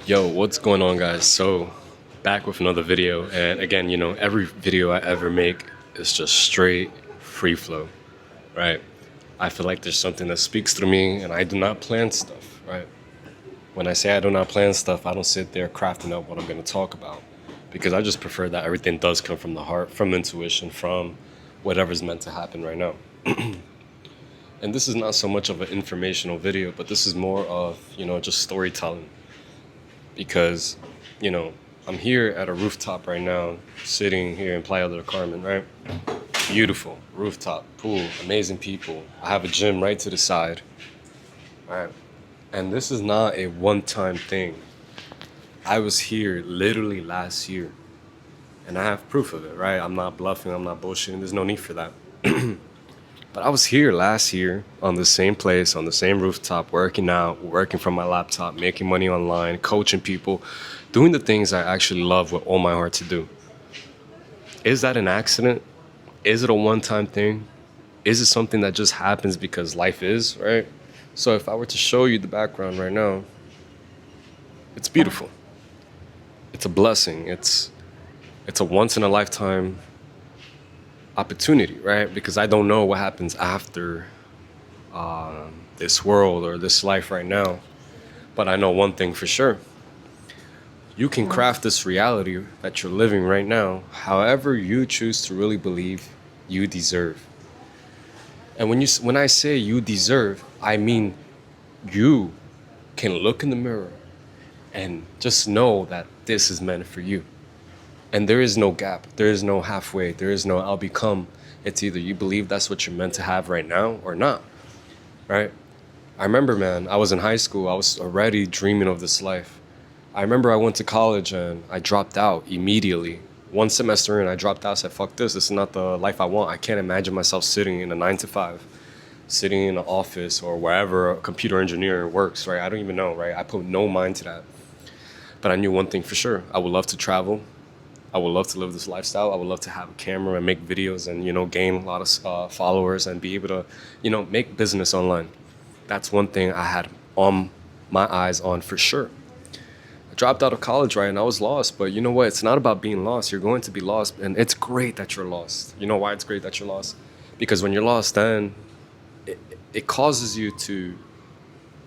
Yo, what's going on, guys? So, back with another video, and again, every video I ever make is just straight free flow, right? I feel like there's something that speaks through me, and I do not plan stuff, right? When I say I do not plan stuff, I don't sit there crafting out what I'm going to talk about, because I just prefer that everything does come from the heart, from intuition, from whatever's meant to happen right now. And this is not so much of an informational video, but this is more of, just storytelling because, you know, I'm here at a rooftop right now, sitting here in Playa del Carmen, right? Beautiful rooftop, pool, amazing people. I have a gym right to the side, right? And this is not a one-time thing. I was here literally last year, and I have proof of it, right? I'm not bluffing, I'm not bullshitting. There's no need for that. But I was here last year on the same place, on the same rooftop, working out, working from my laptop, making money online, coaching people, doing the things I actually love with all my heart to do. Is that an accident? Is it a one time thing? Is it something that just happens because life is, right? So if I were to show you the background right now, it's beautiful. It's a blessing. It's a once in a lifetime opportunity, right? Because I don't know what happens after this world or this life right now. But I know one thing for sure. You can craft this reality that you're living right now however you choose to really believe you deserve. And when I say you deserve, I mean you can look in the mirror and just know that this is meant for you. And there is no gap. There is no halfway. There is no I'll become. It's either you believe that's what you're meant to have right now or not, right? I remember, man, I was in high school. I was already dreaming of this life. I remember I went to college and I dropped out immediately. One semester in, I dropped out. I said, fuck this. This is not the life I want. I can't imagine myself sitting in a 9 to 5, sitting in an office or wherever a computer engineer works, right? I don't even know, right? I put no mind to that. But I knew one thing for sure. I would love to travel. I would love to live this lifestyle. I would love to have a camera and make videos and, gain a lot of followers and be able to, make business online. That's one thing I had on my eyes on for sure. I dropped out of college, right, and I was lost. But you know what? It's not about being lost. You're going to be lost, and it's great that you're lost. You know why it's great that you're lost? Because when you're lost, then it causes you to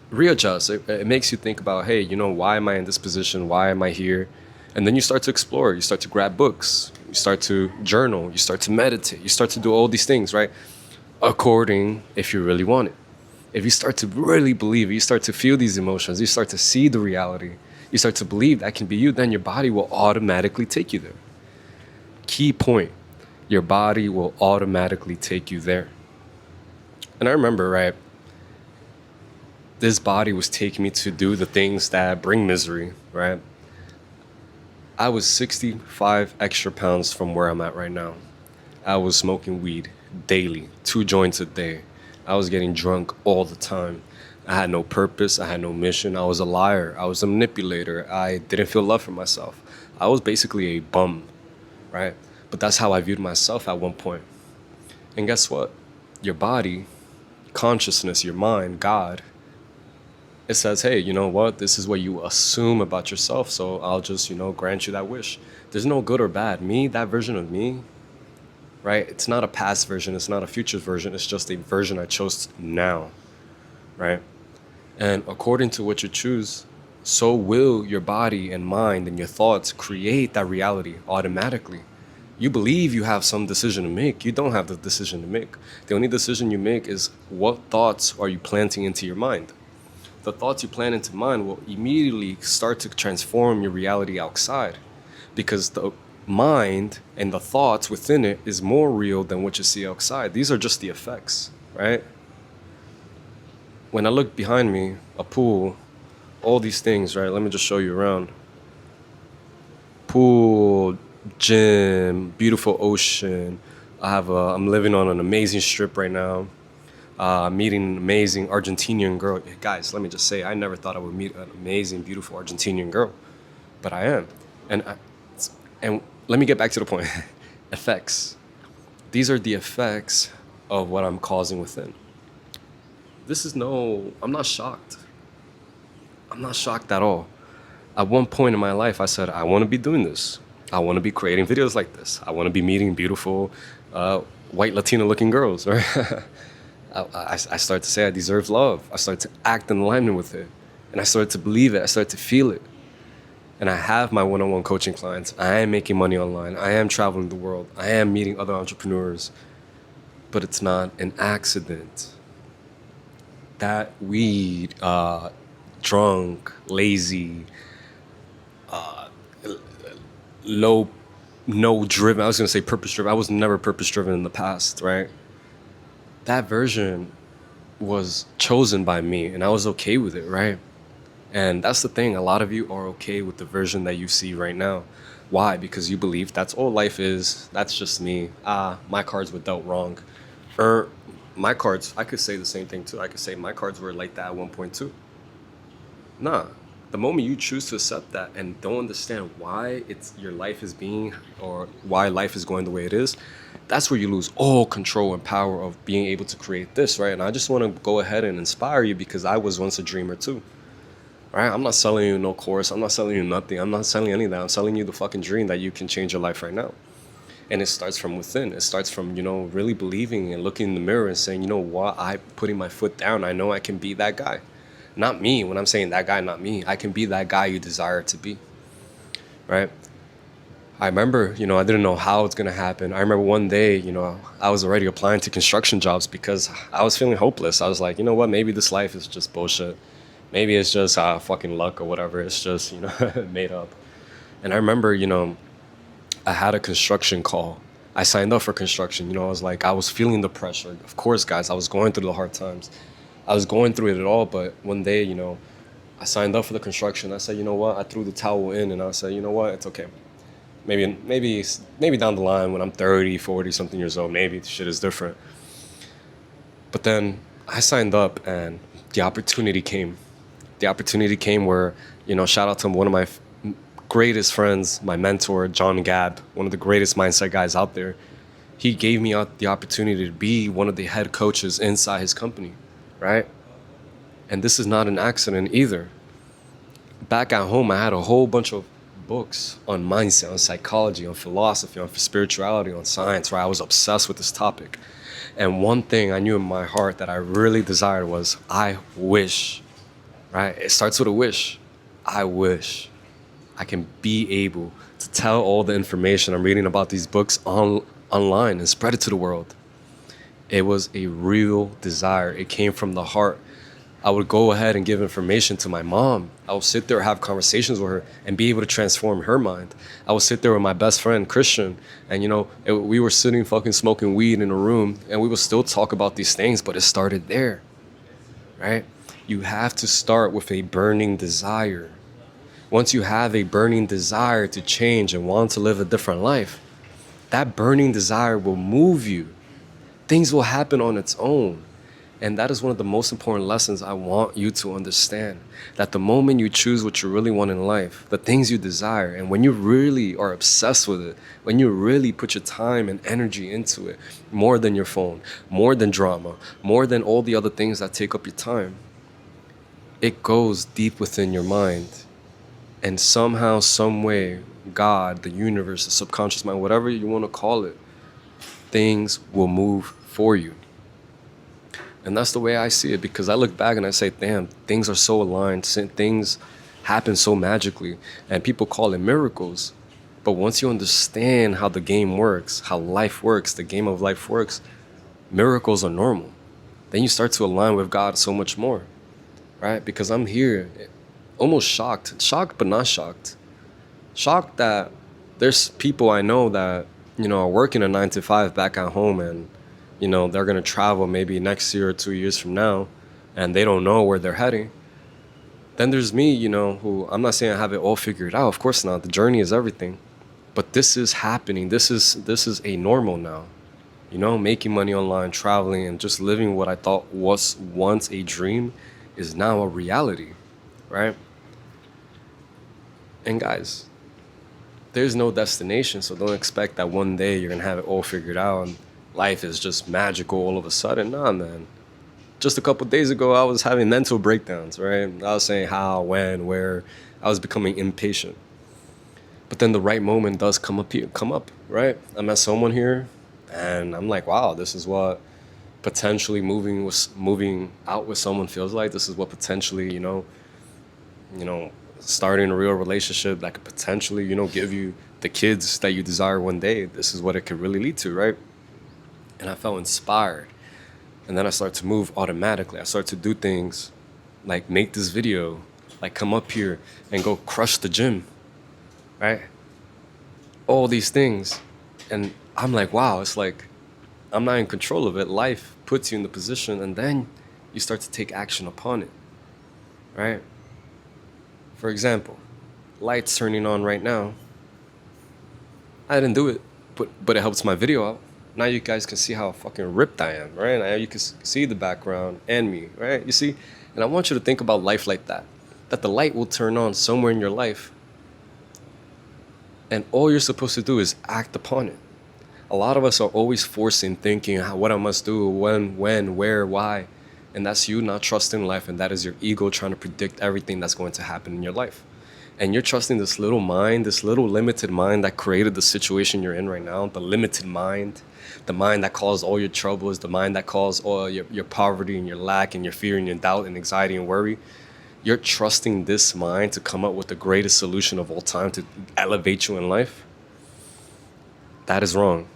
readjust. It makes you think about, hey, why am I in this position? Why am I here? And then you start to explore. You start to grab books. You start to journal. You start to meditate. You start to do all these things, right? According, if you really want it. If you start to really believe, you start to feel these emotions, you start to see the reality, you start to believe that can be you, then your body will automatically take you there. Key point, your body will automatically take you there. And I remember, right, this body was taking me to do the things that bring misery, right? I was 65 extra pounds from where I'm at right now. I was smoking weed daily, 2 joints a day. I was getting drunk all the time. I had no purpose. I had no mission. I was a liar. I was a manipulator. I didn't feel love for myself. I was basically a bum, right? But that's how I viewed myself at one point. And guess what? Your body, consciousness, your mind, God, it says, hey, you know what? This is what you assume about yourself. So I'll just, grant you that wish. There's no good or bad. Me, that version of me, right? It's not a past version. It's not a future version. It's just a version I chose now, right? And according to what you choose, so will your body and mind and your thoughts create that reality automatically. You believe you have some decision to make. You don't have the decision to make. The only decision you make is what thoughts are you planting into your mind. The thoughts you plant into mind will immediately start to transform your reality outside, because the mind and the thoughts within it is more real than what you see outside. These are just the effects, right? When I look behind me, a pool, all these things, right? Let me just show you around. Pool, gym, beautiful ocean. I'm living on an amazing strip right now. Meeting an amazing Argentinian girl. Guys, let me just say, I never thought I would meet an amazing, beautiful Argentinian girl, but I am. And let me get back to the point. Effects. These are the effects of what I'm causing within. I'm not shocked. I'm not shocked at all. At one point in my life, I said, I want to be doing this. I want to be creating videos like this. I want to be meeting beautiful uh, white Latino looking girls. Right? I started to say I deserve love. I started to act in alignment with it. And I started to believe it. I started to feel it. And I have my one-on-one coaching clients. I am making money online. I am traveling the world. I am meeting other entrepreneurs. But it's not an accident. That weed, drunk, lazy, low, no driven. I was gonna say purpose driven. I was never purpose driven in the past, right? That version was chosen by me, and I was okay with it, right? And that's the thing. A lot of you are okay with the version that you see right now. Why? Because you believe that's all life is. That's just me. My cards were dealt wrong. Or my cards, I could say the same thing too. I could say my cards were like that at one point too. Nah. The moment you choose to accept that and don't understand why it's your life is being or why life is going the way it is, that's where you lose all control and power of being able to create this, right? And I just want to go ahead and inspire you because I was once a dreamer too. Right? I'm not selling you no course. I'm not selling you nothing. I'm not selling any of that. I'm selling you the fucking dream that you can change your life right now. And it starts from within. It starts from, really believing and looking in the mirror and saying, you know what, I putting my foot down. I know I can be that guy. Not me. When I'm saying that guy, not me. I can be that guy you desire to be. Right? I remember, I didn't know how it's going to happen. I remember one day, I was already applying to construction jobs because I was feeling hopeless. I was like, you know what, maybe this life is just bullshit. Maybe it's just fucking luck or whatever. It's just, made up. And I remember, I had a construction call. I signed up for construction. I was like, I was feeling the pressure. Of course, guys, I was going through the hard times. I was going through it at all. But one day, I signed up for the construction. I said, you know what? I threw the towel in and I said, you know what? It's okay. Maybe down the line when I'm 30, 40 something years old, maybe the shit is different. But then I signed up and the opportunity came. The opportunity came where, shout out to one of my greatest friends, my mentor, John Gabb, one of the greatest mindset guys out there. He gave me the opportunity to be one of the head coaches inside his company, right? And this is not an accident either. Back at home, I had a whole bunch of books on mindset, on psychology, on philosophy, on spirituality, on science, where I was obsessed with this topic. And one thing I knew in my heart that I really desired was, I wish, right? It starts with a wish. I wish I can be able to tell all the information I'm reading about these books online and spread it to the world. It was a real desire. It came from the heart. I would go ahead and give information to my mom. I would sit there, have conversations with her, and be able to transform her mind. I would sit there with my best friend, Christian, and we were sitting fucking smoking weed in a room, and we would still talk about these things, but it started there, right? You have to start with a burning desire. Once you have a burning desire to change and want to live a different life, that burning desire will move you. Things will happen on its own. And that is one of the most important lessons I want you to understand. That the moment you choose what you really want in life, the things you desire, and when you really are obsessed with it, when you really put your time and energy into it, more than your phone, more than drama, more than all the other things that take up your time, it goes deep within your mind. And somehow, some way, God, the universe, the subconscious mind, whatever you want to call it, things will move for you. And that's the way I see it, because I look back and I say, damn, things are so aligned, things happen so magically, and people call it miracles. But once you understand how the game works, how life works, the game of life works, miracles are normal. Then you start to align with God so much more, right? Because I'm here almost shocked but not shocked. Shocked that there's people I know that, are working a 9 to 5 back at home, and they're going to travel maybe next year or 2 years from now, and they don't know where they're heading. Then there's me, who, I'm not saying I have it all figured out. Of course not. The journey is everything. But this is happening. This is a normal now. Making money online, traveling, and just living what I thought was once a dream is now a reality, right? And guys, there's no destination, so don't expect that one day you're going to have it all figured out and life is just magical all of a sudden. Nah, man. just a couple days ago, I was having mental breakdowns, right? I was saying how, when, where. I was becoming impatient. But then the right moment does come up, right? I met someone here, and I'm like, wow, this is what potentially moving out with someone feels like. This is what potentially, starting a real relationship that could potentially, give you the kids that you desire one day. This is what it could really lead to, right? And I felt inspired. And then I started to move automatically. I started to do things like make this video, like come up here and go crush the gym, right? All these things. And I'm like, wow, it's like I'm not in control of it. Life puts you in the position, and then you start to take action upon it, right? For example, lights turning on right now. I didn't do it, but it helps my video out. Now you guys can see how fucking ripped I am, right? Now you can see the background and me, right? You see? And I want you to think about life like that. That the light will turn on somewhere in your life, and all you're supposed to do is act upon it. A lot of us are always forcing, thinking what I must do, when, where, why. And that's you not trusting life, and that is your ego trying to predict everything that's going to happen in your life. And you're trusting this little mind, this little limited mind that created the situation you're in right now, the limited mind, the mind that caused all your troubles, the mind that caused all your poverty and your lack and your fear and your doubt and anxiety and worry. You're trusting this mind to come up with the greatest solution of all time to elevate you in life. That is wrong.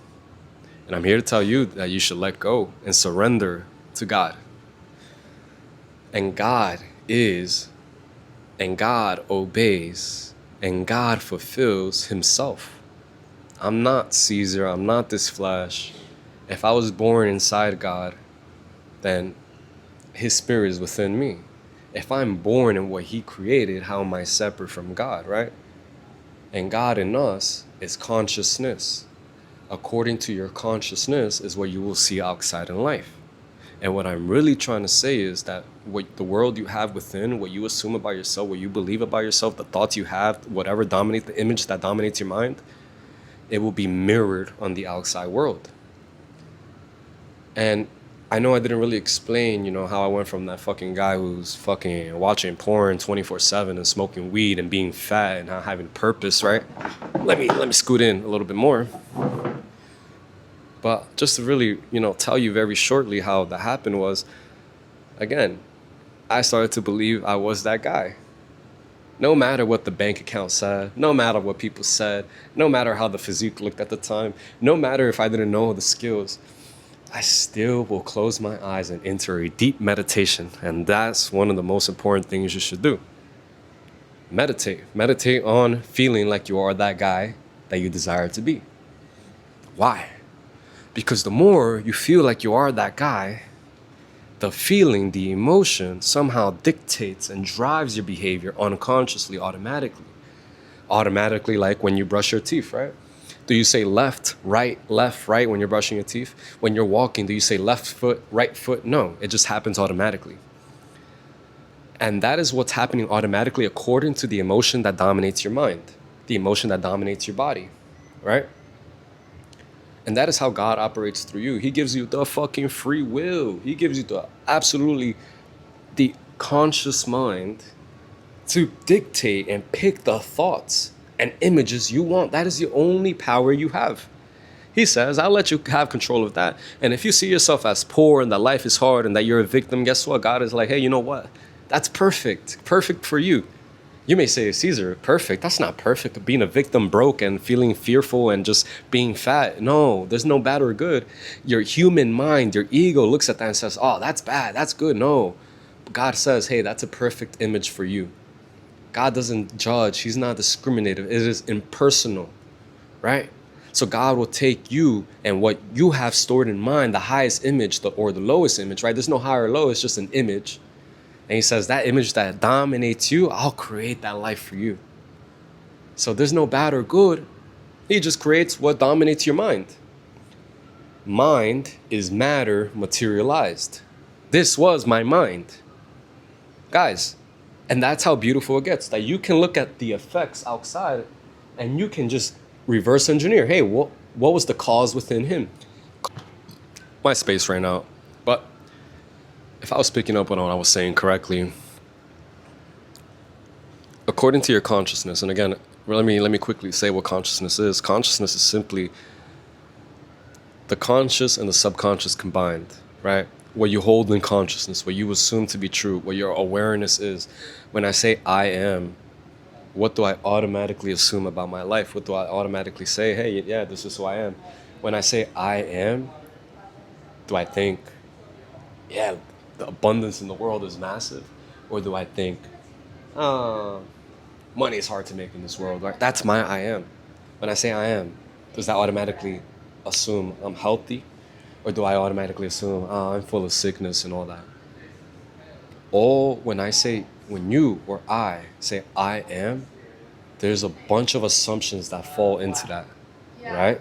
And I'm here to tell you that you should let go and surrender to God. And God is, and God obeys, and God fulfills himself. I'm not Caesar, I'm not this flesh. If I was born inside God, then his spirit is within me. If I'm born in what he created, how am I separate from God, right? And God in us is consciousness. According to your consciousness is what you will see outside in life. And what I'm really trying to say is that what the world you have within, what you assume about yourself, what you believe about yourself, the thoughts you have, whatever dominates the image that dominates your mind, it will be mirrored on the outside world. And I know I didn't really explain, how I went from that fucking guy who's fucking watching porn 24/7 and smoking weed and being fat and not having purpose, right? Let me scoot in a little bit more. But just to really, tell you very shortly how that happened was, again, I started to believe I was that guy. No matter what the bank account said, no matter what people said, no matter how the physique looked at the time, no matter if I didn't know the skills, I still will close my eyes and enter a deep meditation. And that's one of the most important things you should do. Meditate. Meditate on feeling like you are that guy that you desire to be. Why? Because the more you feel like you are that guy, the feeling, the emotion somehow dictates and drives your behavior unconsciously, automatically. Automatically, like when you brush your teeth, right? Do you say left, right when you're brushing your teeth? When you're walking, do you say left foot, right foot? No, it just happens automatically. And that is what's happening automatically according to the emotion that dominates your mind, the emotion that dominates your body, right? And that is how God operates through you. He gives you the fucking free will. He gives you the conscious mind to dictate and pick the thoughts and images you want. That is the only power you have. He says, I'll let you have control of that. And if you see yourself as poor and that life is hard and that you're a victim, guess what? God is like, hey, you know what? That's perfect. Perfect for you. You may say, Caesar, perfect. That's not perfect. Being a victim, broke and feeling fearful and just being fat. No, there's no bad or good. Your human mind, your ego looks at that and says, oh, that's bad. That's good. No. God says, hey, that's a perfect image for you. God doesn't judge. He's not discriminative. It is impersonal, right? So God will take you and what you have stored in mind, the highest image or the lowest image, right? There's no high or low. It's just an image. And he says, that image that dominates you, I'll create that life for you. So there's no bad or good. He just creates what dominates your mind. Mind is matter materialized. This was my mind. Guys, and that's how beautiful it gets. That you can look at the effects outside and you can just reverse engineer. Hey, what was the cause within him? My space right now. But if I was picking up on what I was saying correctly, according to your consciousness, and again, let me quickly say what consciousness is. Consciousness is simply the conscious and the subconscious combined, right? What you hold in consciousness, what you assume to be true, what your awareness is. When I say I am, what do I automatically assume about my life? What do I automatically say? Hey, yeah, this is who I am. When I say I am, do I think, yeah, the abundance in the world is massive? Or do I think, uh, money is hard to make in this world? Right? That's my I am. When I say I am, does that automatically assume I'm healthy? Or do I automatically assume, oh, I'm full of sickness and all that? When you or I say I am, there's a bunch of assumptions that fall into that, right?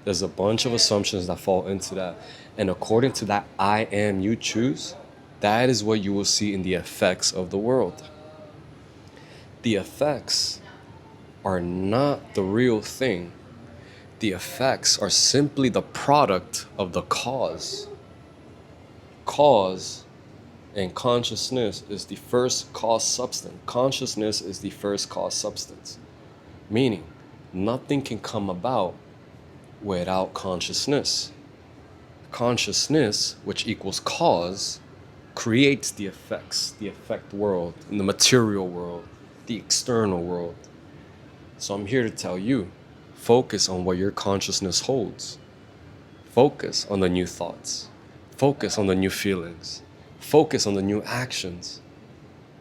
There's a bunch of assumptions that fall into that. And according to that I am you choose, that is what you will see in the effects of the world. The effects are not the real thing. The effects are simply the product of the cause. Cause and consciousness is the first cause substance. Consciousness is the first cause substance. Meaning, nothing can come about without consciousness. Consciousness, which equals cause, creates the effects, the effect world, in the material world, the external world. So I'm here to tell you, focus on what your consciousness holds. Focus on the new thoughts. Focus on the new feelings. Focus on the new actions.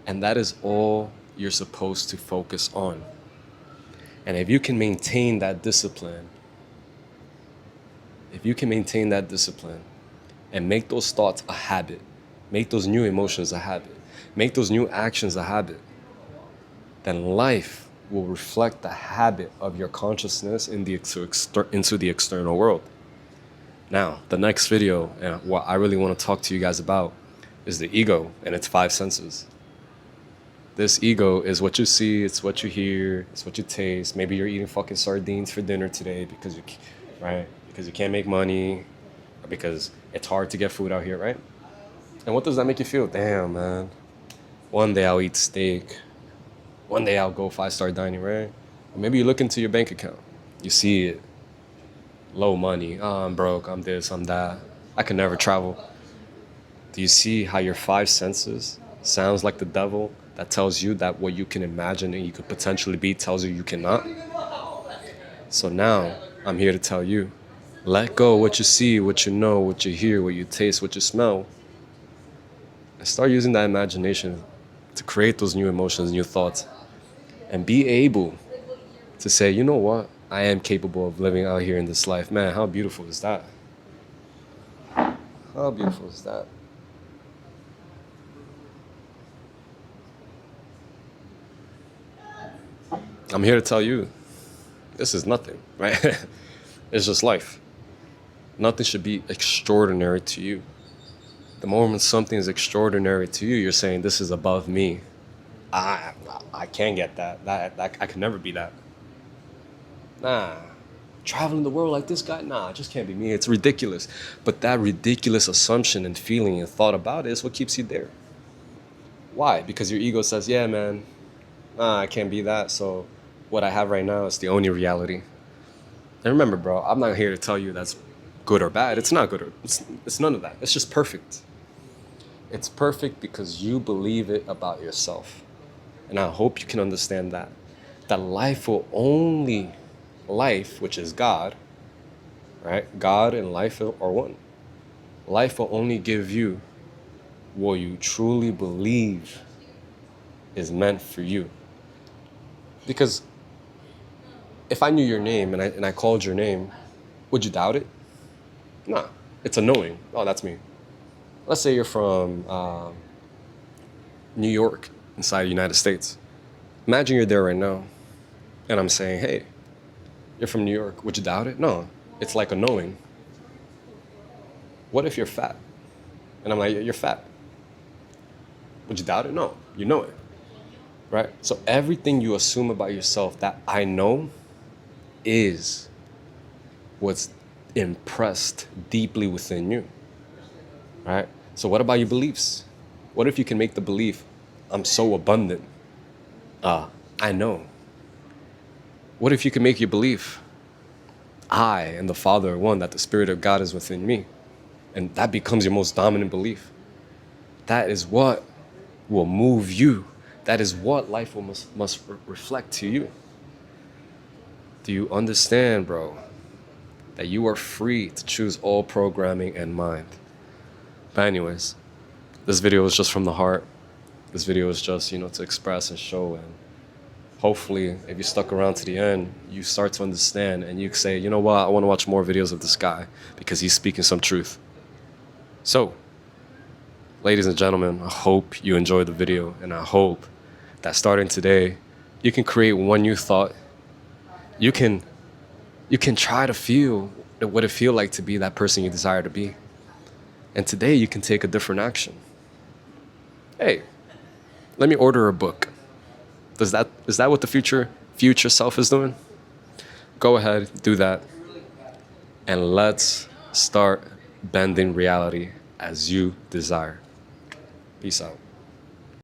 And that is all you're supposed to focus on. And if you can maintain that discipline, and make those thoughts a habit, make those new emotions a habit, make those new actions a habit, then life will reflect the habit of your consciousness into the external world. Now, the next video, and what I really want to talk to you guys about, is the ego and its 5 senses. This ego is what you see, it's what you hear, it's what you taste. Maybe you're eating fucking sardines for dinner today because you can't make money, or because it's hard to get food out here, right? And what does that make you feel? Damn, man. One day I'll eat steak. One day I'll go 5-star dining, right? Or maybe you look into your bank account. You see it. Low money. Oh, I'm broke. I'm this, I'm that. I can never travel. Do you see how your 5 senses sounds like the devil that tells you that what you can imagine and you could potentially be tells you cannot? So now I'm here to tell you, let go of what you see, what you know, what you hear, what you taste, what you smell, and start using that imagination to create those new emotions, new thoughts, and be able to say, you know what? I am capable of living out here in this life. Man, how beautiful is that? How beautiful is that? I'm here to tell you, this is nothing, right? It's just life. Nothing should be extraordinary to you. The moment something is extraordinary to you, you're saying, this is above me. I can't get that. I can never be that. Nah. Traveling the world like this guy? Nah, it just can't be me. It's ridiculous. But that ridiculous assumption and feeling and thought about it is what keeps you there. Why? Because your ego says, yeah, man, nah, I can't be that. So what I have right now is the only reality. And remember, bro, I'm not here to tell you that's good or bad. It's not good or it's none of that. It's just perfect. It's perfect because you believe it about yourself. And I hope you can understand that. That life, which is God, right? God and life are one. Life will only give you what you truly believe is meant for you. Because if I knew your name and I called your name, would you doubt it? Nah, it's a knowing. Oh, that's me. Let's say you're from New York, inside the United States. Imagine you're there right now, and I'm saying, hey, you're from New York. Would you doubt it? No, it's like a knowing. What if you're fat? And I'm like, you're fat. Would you doubt it? No, you know it, right? So everything you assume about yourself that I know is what's impressed deeply within you, right? So what about your beliefs? What if you can make the belief, I'm so abundant? I know. What if you can make your belief, I and the Father are one, that the Spirit of God is within me? And that becomes your most dominant belief. That is what will move you. That is what life must reflect to you. Do you understand, bro, that you are free to choose all programming and mind? But anyways, this video is just from the heart. This video is just, to express and show. And hopefully, if you stuck around to the end, you start to understand and you say, you know what, I want to watch more videos of this guy because he's speaking some truth. So, ladies and gentlemen, I hope you enjoyed the video, and I hope that starting today, you can create one new thought. You can try to feel what it feels like to be that person you desire to be. And today you can take a different action. Hey, let me order a book. Is that what the future self is doing? Go ahead, do that. And let's start bending reality as you desire. Peace out.